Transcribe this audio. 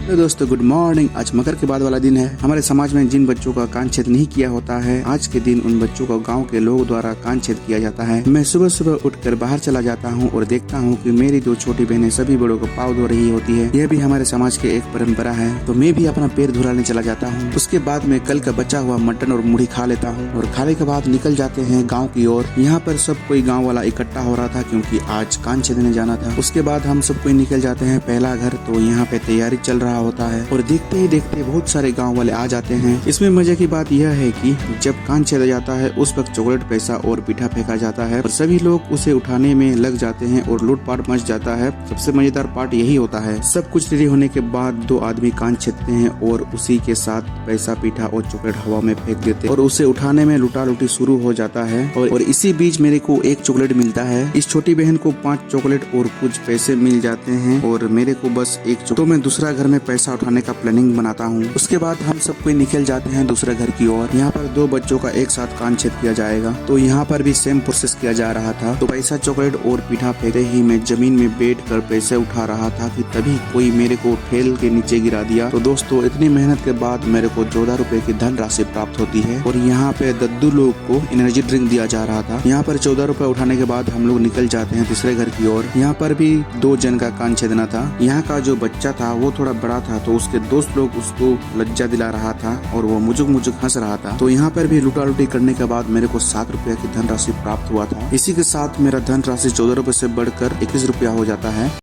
तो दोस्तों good morning. आज मकर के बाद वाला दिन है। हमारे समाज में जिन बच्चों का कान छेद नहीं किया होता है, आज के दिन उन बच्चों को गांव के लोगों द्वारा कान छेद किया जाता है। मैं सुबह सुबह उठकर बाहर चला जाता हूं और देखता हूं कि मेरी दो छोटी बहनें सभी बड़ों को पाँव धो रही होती है। यह भी हमारे समाज की एक परंपरा है। तो मैं भी अपना पैर धुलाने चला जाता हूँ। उसके बाद मैं कल का बचा हुआ मटन और मुढ़ी खा लेता हूँ और खाने के बाद निकल जाते हैं गाँव की ओर। यहाँ पर सब कोई गाँव वाला इकट्ठा हो रहा था क्योंकि आज कान छेदने जाना था। उसके बाद हम सब कोई निकल जाते हैं पहला घर। तो यहाँ पे तैयारी चल रहा होता है और देखते ही देखते बहुत सारे गांव वाले आ जाते हैं। इसमें मजे की बात यह है कि जब कान छेदा जाता है उस वक्त चॉकलेट, पैसा और पीठा फेंका जाता है और सभी लोग उसे उठाने में लग जाते हैं और लूटपाट मच जाता है। सबसे मजेदार पार्ट यही होता है। सब कुछ रेडी होने के बाद दो आदमी कान छेदते हैं और उसी के साथ पैसा, पीठा और चॉकलेट हवा में फेंक देते हैं और उसे उठाने में लुटा लुटी शुरू हो जाता है। और इसी बीच मेरे को एक चॉकलेट मिलता है। इस छोटी बहन को 5 चॉकलेट और कुछ पैसे मिल जाते हैं और मेरे को बस एक चॉकलेट। तो मैं दूसरा घर में पैसा उठाने का प्लानिंग बनाता हूँ। उसके बाद हम सब कोई निकल जाते हैं दूसरे घर की ओर। यहाँ पर दो बच्चों का एक साथ कान छेद किया जाएगा। तो यहाँ पर भी सेम प्रोसेस किया जा रहा था। तो पैसा, चॉकलेट और पीठा फेंकते ही मैं जमीन में बैठ कर पैसे उठा रहा था कि तभी कोई मेरे को ठेल के नीचे गिरा दिया। तो दोस्तों इतनी मेहनत के बाद मेरे को 14 रुपए की धन राशि प्राप्त होती है और यहाँ पे दद्दू लोग को एनर्जी ड्रिंक दिया जा रहा था। यहाँ पर 14 रुपए उठाने के बाद हम लोग निकल जाते हैं तीसरे घर की ओर। यहाँ पर भी 2 जन का कान छेदना था। यहाँ का जो बच्चा था वो थोड़ा बड़ा था तो उसके दोस्त लोग उसको लज्जा दिला रहा था और वो मुजुक मुजुक हंस रहा था। तो यहाँ पर भी लुटा लुटी करने के बाद मेरे को 7 रुपया की धन राशि प्राप्त हुआ था। इसी के साथ मेरा धन राशि 14 रुपए से बढ़कर 21 रुपया हो जाता है।